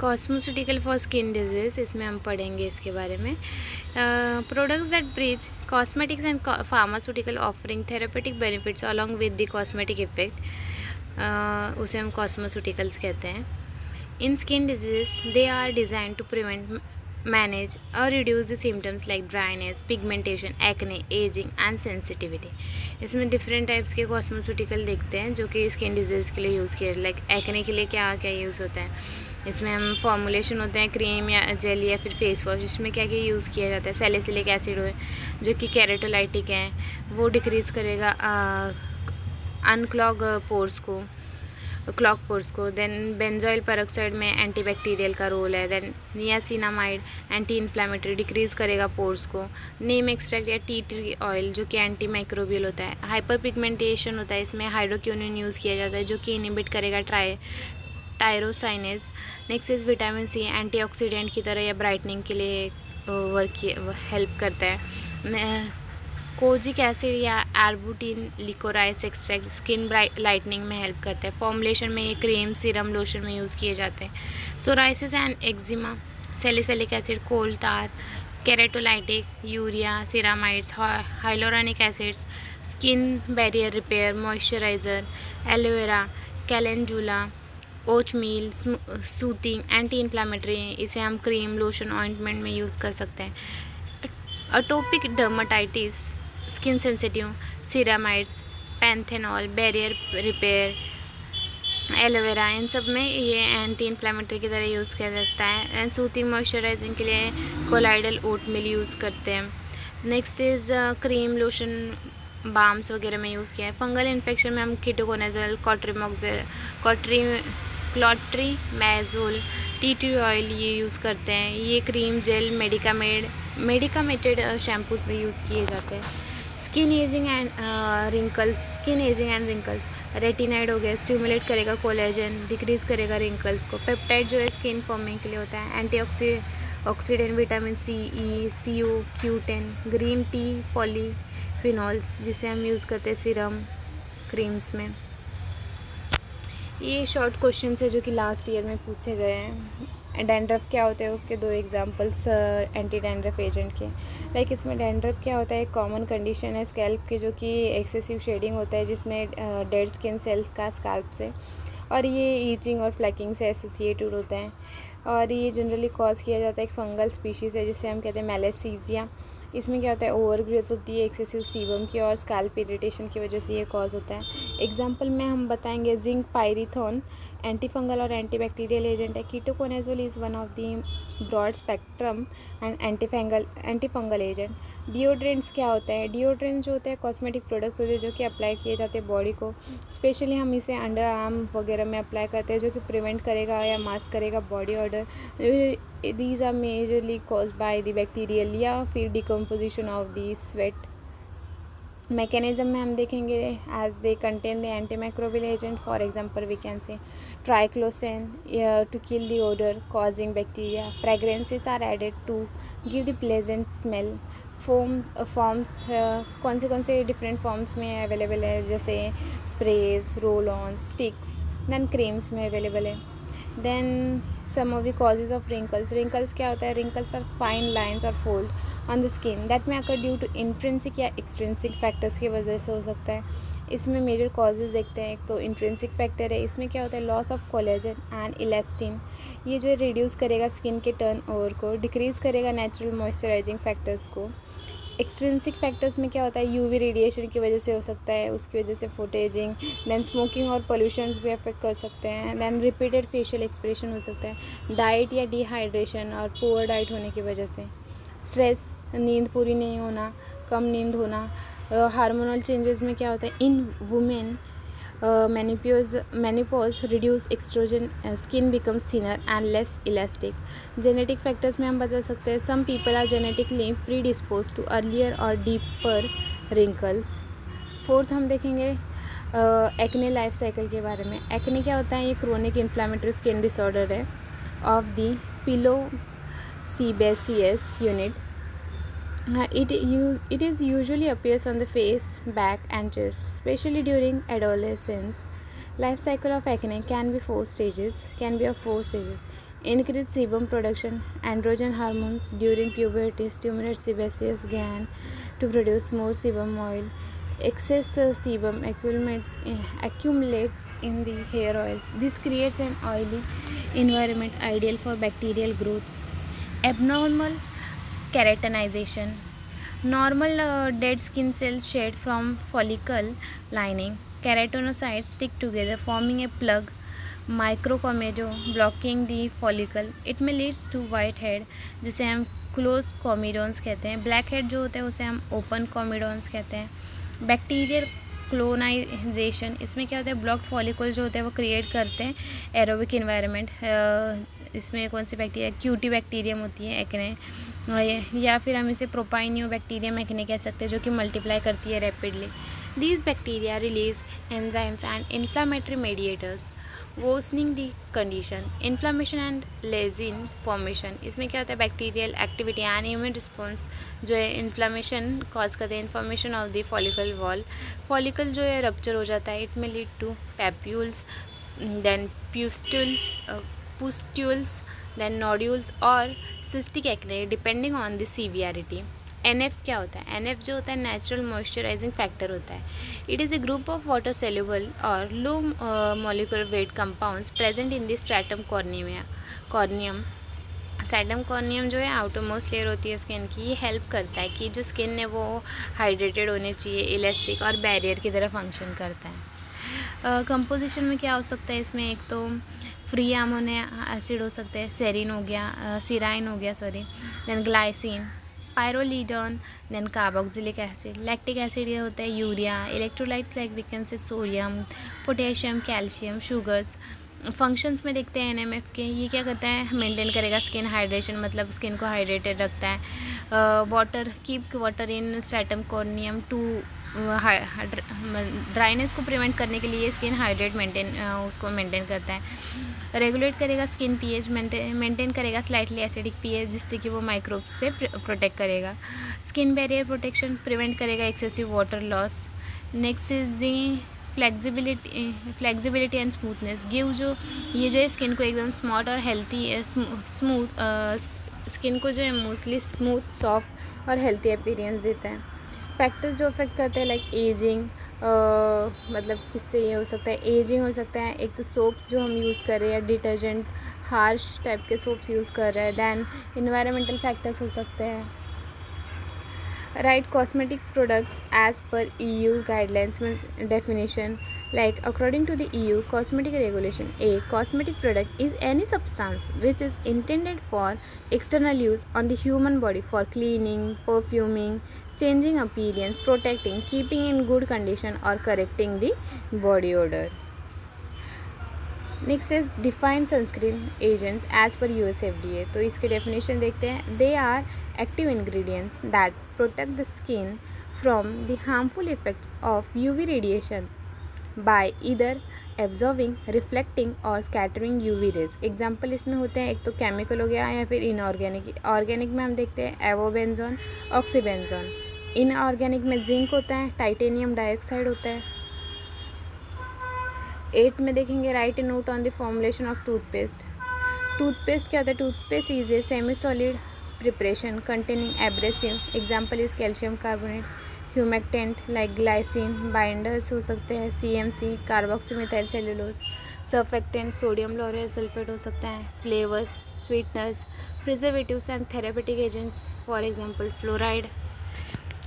Cosmetical for skin disease, इसमें हम पढ़ेंगे इसके बारे में। Products that bridge cosmetics and pharmaceutical offering therapeutic benefits along with the cosmetic effect, उसे हम कॉस्मेटिकल्स कहते हैं। In skin diseases they are designed to prevent, manage और reduce the symptoms like dryness, pigmentation, acne, ageing and sensitivity. इसमें different types के cosmeceutical देखते हैं जो कि स्किन डिजीज़ के लिए यूज़ किए, लाइक एक्ने के लिए क्या क्या यूज़ होता है। इसमें हम फॉर्मुलेशन होते हैं क्रीम या जेल या फिर फेस वॉश, इसमें क्या क्या यूज़ किया जाता है। सैलिसिलिक एसिड हो जो कि कैरेटोलाइटिक हैं, वो डिक्रीज़ करेगा अनक्लॉग पोर्स को, क्लॉक पोर्स को। देन बेंजोइल पेरोक्साइड में एंटीबैक्टीरियल का रोल है। Then niacinamide anti inflammatory, decrease करेगा पोर्स को। नीम एक्सट्रैक्ट या टी ट्री ऑयल जो कि एंटी माइक्रोबियल होता है। हाइपर पिगमेंटेशन होता है, इसमें हाइड्रोक्विनोन यूज़ किया जाता है जो कि इनिबिट करेगा tyrosinase. Next is vitamin C, antioxidant की तरह या ब्राइटनिंग के लिए हेल्प करता है। कोजिक एसिड या arbutin liquorice extract skin lightening में हेल्प करता है। फॉर्मुलेशन में ये क्रीम, सीरम, लोशन में यूज़ किए जाते हैं। Psoriasis and eczema, salicylic acid, coal tar, keratolytic, urea, ceramides, hyaluronic acids, skin barrier repair, moisturiser, aloe vera, calendula, oatmeal, soothing, anti inflammatory, इसे हम क्रीम, लोशन, ऑइंटमेंट में यूज़ कर सकते हैं। Atopic dermatitis, skin sensitive, ceramides, panthenol, barrier repair, aloe vera, इन सब में ये एंटी इन्फ्लामेटरी की तरह यूज़ किया जाता है। एंड सूथिंग मॉइस्चराइजिंग के लिए कोलाइडल ओटमील यूज़ करते हैं। Next is cream, lotion, balms वगैरह में यूज़ किया है। फंगल इन्फेक्शन में हम कीटोकोनाजोल, क्लॉट्रीमैज़ोल, टी ट्री ऑयल ये यूज़ करते हैं। ये क्रीम, जेल, मेडिकामेटेड शैम्पूज़ में यूज़ किए जाते हैं। स्किन एजिंग एंड रिंकल्स, रेटिनाइड हो गया, स्टिमुलेट करेगा कोलेजन, डिक्रीज़ करेगा रिंकल्स को। पेप्टाइड जो है स्किन फॉर्मिंग के लिए होता है। एंटीऑक्सीडेंट विटामिन सी, ई, CO, Q10, green tea, polyphenols जिसे हम यूज़ करते हैं सीरम, क्रीम्स में। ये शॉर्ट क्वेश्चन है जो कि लास्ट ईयर में पूछे गए हैं। डैंड्रफ क्या होता है, उसके 2 एग्जांपल्स एंटी डैंड्रफ एजेंट के। लाइक इसमें डैंड्रफ क्या होता है, एक कॉमन कंडीशन है स्कैल्प की जो कि एक्सेसिव शेडिंग होता है जिसमें डेड स्किन सेल्स का स्कैल्प से, और ये ईचिंग और फ्लैकिंग से एसोसिएटेड होते हैं। और ये जनरली कॉज किया जाता है एक फंगल स्पीशीज़ है जिसे हम कहते हैं मैलेसीजिया। इसमें क्या होता है, ओवर ग्रोथ होती है एक्सेसिव सीबम की और स्कैल्प इरिटेशन की वजह से ये कॉज होता है। एग्जांपल में हम बताएंगे जिंक पायरिथोन, एंटी फंगल और एंटी बैक्टीरियल एजेंट है। Ketoconazole is one of the broad spectrum and anti fungal agent. Deodorants क्या होता है, डिओड्रेंट जो होता है कॉस्मेटिक प्रोडक्ट्स होते हैं जो कि अप्लाई किए जाते हैं बॉडी को। स्पेशली हम इसे अंडर आर्म वगैरह में अप्लाई करते हैं जो कि प्रिवेंट करेगा या मास्क करेगा body odour. These are majorly caused by the bacterial या फिर decomposition of the sweat. Mechanism में हम देखेंगे as they contain the anti microbial agent, for example we can say triclosan to kill the odour causing bacteria. Fragrances are added to give the pleasant smell. Forms कौन से different forms में available है, जैसे sprays, roll on, sticks, then creams में available है। Then some of the causes of wrinkles क्या होता है, रिंकल्स आर फाइन लाइन्स और fold on the skin that में अकर ड्यू टू इंट्रिंसिक या एक्सट्रिंसिक फैक्टर्स की वजह से हो सकता है। इसमें मेजर कॉजेज देखते हैं। एक तो इंट्रिंसिक फैक्टर है, इसमें क्या होता है loss of collagen and elastin, ये जो है रिड्यूस करेगा स्किन के टर्न ओवर को, डिक्रीज़ करेगा नेचुरल मॉइस्चराइजिंग फैक्टर्स को। एक्सट्रिंसिक फैक्टर्स में क्या होता है, यूवी रेडिएशन की वजह से हो सकता है, उसकी वजह से फुट एजिंग, देन स्मोकिंग और पोल्यूशंस भी अफेक्ट कर सकते हैं। देन रिपीटेड फेशियल एक्सप्रेशन हो सकता है, डाइट या डिहाइड्रेशन और पुअर डाइट होने की वजह से। स्ट्रेस, नींद पूरी नहीं होना, कम नींद होना। हार्मोनल चेंजेस में क्या होता है, in women menopause reduce estrogen, skin becomes thinner and less elastic. Genetic factors में हम बता सकते हैं some people are genetically predispose to earlier और डीपर रिंकल्स। फोर्थ हम देखेंगे एक्ने लाइफ साइकिल के बारे में। एक्ने क्या होता है, ये क्रोनिक इन्फ्लामेटरी स्किन डिसऑर्डर है of the pilosebaceous unit. It is usually appears on the face, back and chest, especially during adolescence. Life cycle of acne can be of 4 stages. increase sebum production, androgen hormones during puberty stimulate sebaceous gland to produce more sebum oil. Excess sebum accumulates in the hair oils. This creates an oily environment ideal for bacterial growth. Abnormal keratinization. Normal dead skin cells shed from follicle lining. Keratinocytes stick together, forming a plug microcomedo blocking the follicle. It may leads to white head, जिसे हम close comedones कहते हैं. Black head जो होता है उसे हम open comedones कहते हैं. बैक्टीरियल क्लोनाइजेशन, इसमें क्या होता है, ब्लॉक्ड फॉलिकल जो होते हैं वो क्रिएट करते हैं एरोबिक इन्वायरमेंट. इसमें कौन सी बैक्टीरिया, क्यूटी बैक्टीरियम होती है एक्ने, या फिर हम इसे प्रोपाइनियो बैक्टीरियम एक्ने कह सकते हैं, जो कि मल्टीप्लाई करती है rapidly. These bacteria release enzymes and inflammatory mediators worsening the condition. Inflammation and lesion formation, इसमें क्या होता है, bacterial activity and immune response जो है इन्फ्लामेशन कॉज करते हैं. Information of the follicle wall, follicle जो है रप्चर हो जाता है. It may lead to papules, then pustules, then nodules और cystic acne depending on the severity. NF क्या होता है, NF जो होता है नेचुरल मॉइस्चराइजिंग फैक्टर होता है. It is a group of water soluble और low molecular weight compounds present in the stratum corneum. Stratum corneum जो है आउटरमोस्ट लेयर होती है स्किन की. ये हेल्प करता है कि जो स्किन है वो हाइड्रेटेड होनी चाहिए, इलास्टिक और बैरियर की तरह फंक्शन करता है. कंपोजिशन में क्या हो सकता है, इसमें एक तो फ्री अमोनिया एसिड हो सकता है, सेरीन हो गया, सिराइन हो गया sorry, then glycine, pyrrolidone, then carboxylic acid. Lactic acid ये होता है urea. Electrolytes like we can say sodium, potassium, calcium, sugars. Functions में देखते हैं एनएमएफ के, ये क्या करता है, मेंटेन करेगा स्किन हाइड्रेशन, मतलब स्किन को हाइड्रेटेड रखता है. Water, keep water in stratum corneum to dryness को प्रिवेंट करने के लिए स्किन हाइड्रेट उसको मेंटेन करता है. रेगुलेट करेगा स्किन पीएच, मेंटेन करेगा स्लाइटली एसिडिक पीएच, जिससे कि वो माइक्रोब से प्रोटेक्ट करेगा. स्किन बैरियर प्रोटेक्शन, प्रिवेंट करेगा excessive water loss. Next is the flexibility and smoothness. Give जो ये जो है स्किन को एकदम स्मॉट और हेल्थी स्मूथ स्किन को जो है मोस्टली स्मूथ, सॉफ्ट और हेल्थी अपीयरेंस देता है. फैक्टर्स जो अफेक्ट करते हैं लाइक एजिंग, मतलब किससे ये हो सकता है, एजिंग हो सकता है. एक तो सोप्स जो हम यूज़ कर रहे हैं, डिटर्जेंट हार्श टाइप के सोप्स यूज़ कर रहे हैं. दैन इन्वायरमेंटल फैक्टर्स हो सकते हैं. Right cosmetic products as per EU guidelines में definition, like according to the EU cosmetic regulation, a cosmetic product is any substance which is intended for external use on the human body for cleaning, perfuming, changing appearance, protecting, keeping in good condition or correcting the body odor. Next is define sunscreen agents as per US FDA. तो इसके definition देखते हैं. They are active ingredients that protect the skin from the harmful effects of UV radiation by either absorbing, reflecting और scattering UV rays. Example इसमें होते हैं, एक तो केमिकल हो गया या फिर इनऑर्गेनिक. ऑर्गेनिक में हम देखते हैं एवोबेंजोन, ऑक्सीबेंजोन. इनऑर्गेनिक में जिंक होता है, टाइटेनियम डाइऑक्साइड होता है. 8 में देखेंगे write a note on the formulation of toothpaste. Toothpaste क्या होता है, toothpaste is a semi solid preparation containing abrasive. Example is calcium carbonate, humectant like glycine. Binders हो सकते हैं CMC, carboxymethyl cellulose. Surfactant sodium lauryl sulphate हो सकता है. Flavours, sweeteners, preservatives and therapeutic agents, for example fluoride.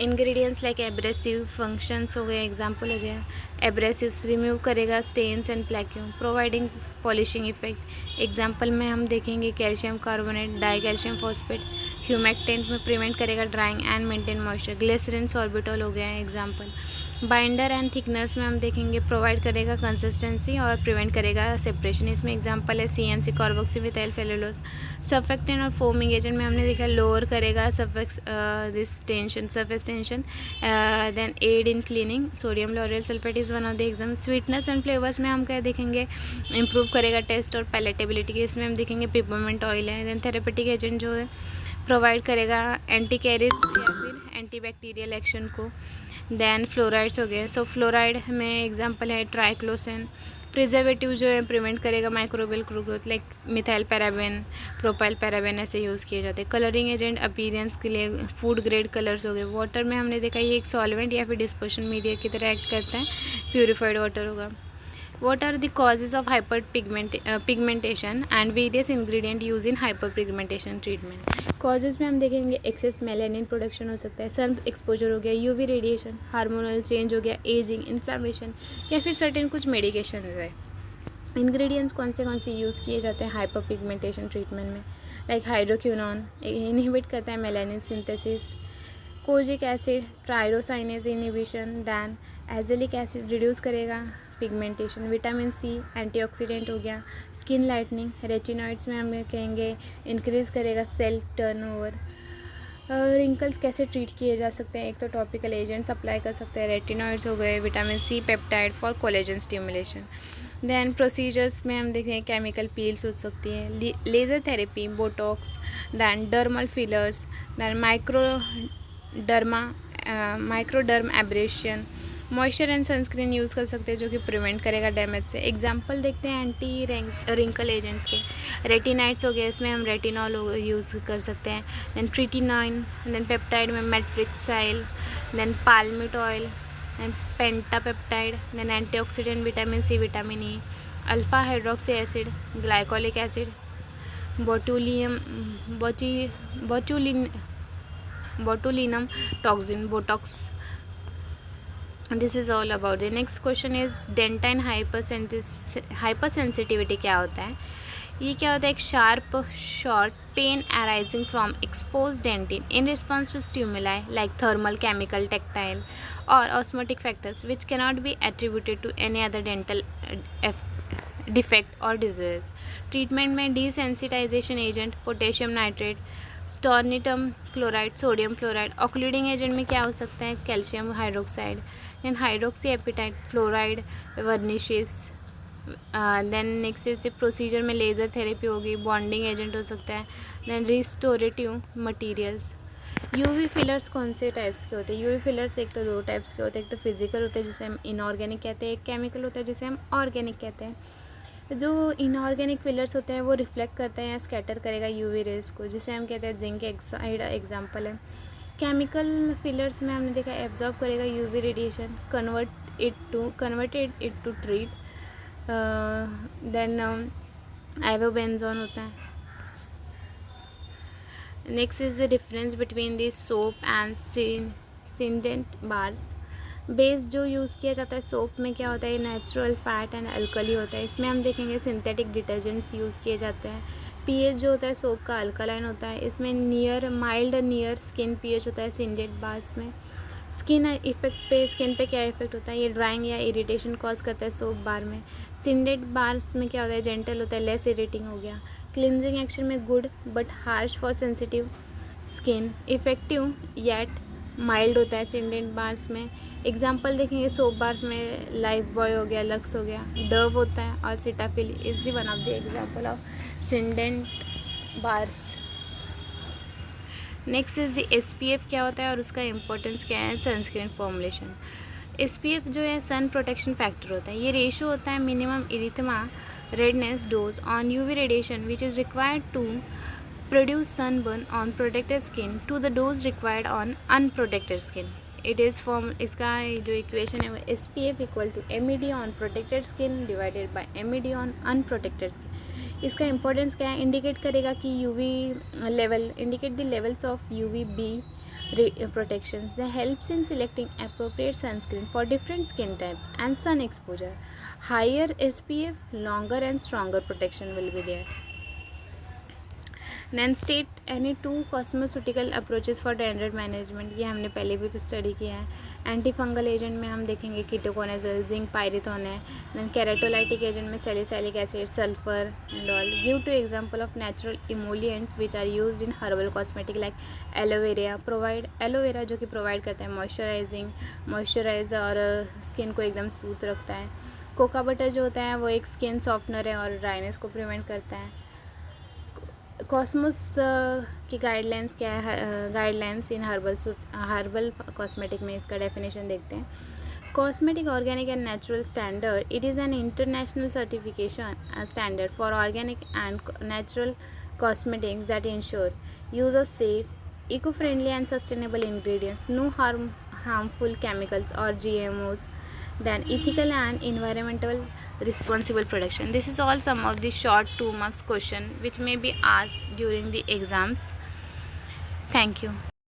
Ingredients like abrasive functions हो गए, example हो गया एब्रेसिव्स रिमूव करेगा stains and plaque, providing polishing effect. Example में हम देखेंगे calcium carbonate, di calcium phosphate. Humectant में प्रिवेंट करेगा drying and maintain moisture. Glycerine sorbitol हो गया है एग्जाम्पल. बाइंडर एंड थिकनर्स में हम देखेंगे प्रोवाइड करेगा कंसिस्टेंसी और प्रिवेंट करेगा सेपरेशन. इसमें एग्जांपल है CMC, कार्बोक्सीमेथाइल सेलुलोज. सर्फेक्टेंट और फोमिंग एजेंट में हमने देखा लोअर करेगा this tension, surface tension, then aid in cleaning. Sodium lauryl sulphate is one of the exam. Sweetness and flavours में हम क्या देखेंगे, इंप्रूव करेगा टेस्ट और पैलेटेबिलिटी के. इसमें हम देखेंगे पिपरमेंट ऑयल है. देन थेरेपेटिक एजेंट जो है प्रोवाइड करेगा एंटी कैरिज या फिर एंटी बैक्टीरियल एक्शन को. देन फ्लोराइड्स हो गए. सो फ्लोराइड में एग्जांपल है ट्राइक्लोसन, प्रिजर्वेटिव जो है प्रिवेंट करेगा microbial growth, like methyl paraben, propyl paraben ऐसे यूज़ किए जाते हैं। कलरिंग एजेंट अपीयरेंस के लिए फूड ग्रेड कलर्स हो गए। वाटर में हमने देखा ये एक सॉल्वेंट या फिर डिस्पर्शन मीडिया की तरह एक्ट करता है, प्यूरिफाइड वाटर होगा। What are the causes of pigmentation and various ingredient used in hyperpigmentation treatment? Causes में हम देखेंगे एक्सेस मेलानिन प्रोडक्शन हो सकता है, सन एक्सपोजर हो गया, यूवी रेडिएशन, हार्मोनल चेंज हो गया, एजिंग, इन्फ्लामेशन या फिर सर्टेन कुछ मेडिकेशन है। इंग्रेडिएंट्स कौन से यूज़ किए जाते हैं हाइपर पिगमेंटेशन ट्रीटमेंट में, लाइक हाइड्रोक्विनोन इनहिबिट करता है melanin synthesis, kojic acid tyrosinase inhibition, then azelaic acid reduce करेगा पिगमेंटेशन, विटामिन सी एंटीऑक्सीडेंट हो गया, स्किन लाइटनिंग, रेटिनॉइड्स में हम कहेंगे इंक्रीज़ करेगा सेल टर्नओवर। रिंकल्स कैसे ट्रीट किए जा सकते हैं, एक तो टॉपिकल एजेंट्स अप्लाई कर सकते हैं, रेटिनॉइड्स हो गए, vitamin C peptide for collagen stimulation. Then procedures में हम देखें केमिकल पील्स हो सकती हैं, laser therapy, Botox, then dermal fillers, then microdermabrasion, moisture and sunscreen use कर सकते हैं जो कि प्रिवेंट करेगा डैमेज से। एग्जांपल देखते हैं एंटी रिंकल एजेंट्स के, रेटिनाइड्स हो गए, इसमें हम रेटिनॉल यूज़ कर सकते हैं, दैन ट्रिटिनाइन, दैन पेप्टाइड में matrixyl, then palmitoyl, then pentapeptide, then antioxidant vitamin C, vitamin E, alpha hydroxy acid, glycolic acid, botulinum toxin, Botox. This is all about. The next question is dentine hypersensitivity क्या होता है। ये क्या होता है, एक sharp short pain arising from exposed dentine in response to stimuli like thermal, chemical, tactile और osmotic factors which cannot be attributed to any other dental defect और डिजीज। ट्रीटमेंट में desensitization agent, potassium nitrate, strontium chloride, sodium fluoride. Occluding agent में क्या हो सकता है, calcium hydroxide, then hydroxyapatite fluoride varnishes. Then next is procedure में laser therapy होगी, bonding agent हो सकता है, then restorative materials. UV filters कौन से टाइप्स के होते हैं, यूवी फिलर्स एक तो दो टाइप्स के होते हैं, एक तो फिजिकल होता है जिसे हम इनऑर्गेनिक कहते हैं, एक केमिकल होता है जिसे हम ऑर्गेनिक कहते हैं। जो इनऑर्गेनिक फिलर्स होते हैं वो रिफ्लेक्ट करते हैं या स्कैटर करेगा यूवी रेज को, जिसे हम कहते हैं जिंक ऑक्साइड एग्जाम्पल है। केमिकल फिलर्स में हमने देखा एब्जॉर्ब करेगा UV radiation, converted it to treat. Then avobenzone होता है। Next is the difference between the soap and syndet bars. Base जो यूज़ किया जाता है सोप में क्या होता है, नेचुरल फैट एंड अल्कली होता है। इसमें हम देखेंगे सिंथेटिक डिटर्जेंट्स यूज़ किए जाते हैं। पीएच जो होता है सोप का अल्कालाइन होता है। इसमें माइल्ड नियर स्किन पीएच होता है सिंडेंट बार्स में। स्किन पे क्या इफेक्ट होता है, ये ड्राइंग या इरिटेशन कॉज करता है सोप बार में। सिंडेंट बार्स में क्या होता है, जेंटल होता है, लेस इरिटिंग हो गया। क्लिनजिंग एक्शन में good but harsh for sensitive skin, effective yet mild होता है सिंडेंट बार्स में। एग्जाम्पल देखेंगे सोप बार में लाइफ बॉय हो गया, लक्स हो गया, डव होता है और Cetaphil is the one of the example of syndet bars. Next is the SPF क्या होता है और उसका इम्पोर्टेंस क्या है, सनस्क्रीन फॉर्मुलेशन। SPF जो है सन प्रोटेक्शन फैक्टर होता है, ये रेशो होता है minimum erythema redness dose on UV radiation which is required to produce sunburn on protected skin to the dose required on unprotected skin. It is from इसका जो equation है वो SPF equal to MED on protected skin divided by MED on unprotected skin। इसका importance क्या है, indicate करेगा कि UV level, indicate the levels of UVB protections that helps in selecting appropriate sunscreen for different skin types and sun exposure. Higher SPF, longer and stronger protection will be there. Then state any two cosmeceutical approaches for dandruff management, ये हमने पहले भी study किया है। Anti fungal agent में हम देखेंगे ketoconazole, zinc pyrithione है। देन केराटोलाइटिक एजेंट में salicylic acid, sulphur and all. Give two example of natural emollients which are used in herbal cosmetic like aloe vera. Aloe vera जो कि प्रोवाइड करता है मॉइस्चराइज और स्किन को एकदम सूथ रखता है। कोका बटर जो होता है वो एक स्किन सॉफ्टनर है और ड्राइनेस को प्रिवेंट करता है। कॉस्मोस की गाइडलाइंस क्या है, गाइडलाइंस इन हर्बल कॉस्मेटिक में इसका डेफिनेशन देखते हैं। Cosmetic Organic and Natural Standard. It is an international certification standard for organic and natural cosmetics that ensure use of safe, eco-friendly and sustainable ingredients, no harmful chemicals or GMOs, then ethical and environmental responsible production. This is all some of the short 2 marks question which may be asked during the exams. Thank you.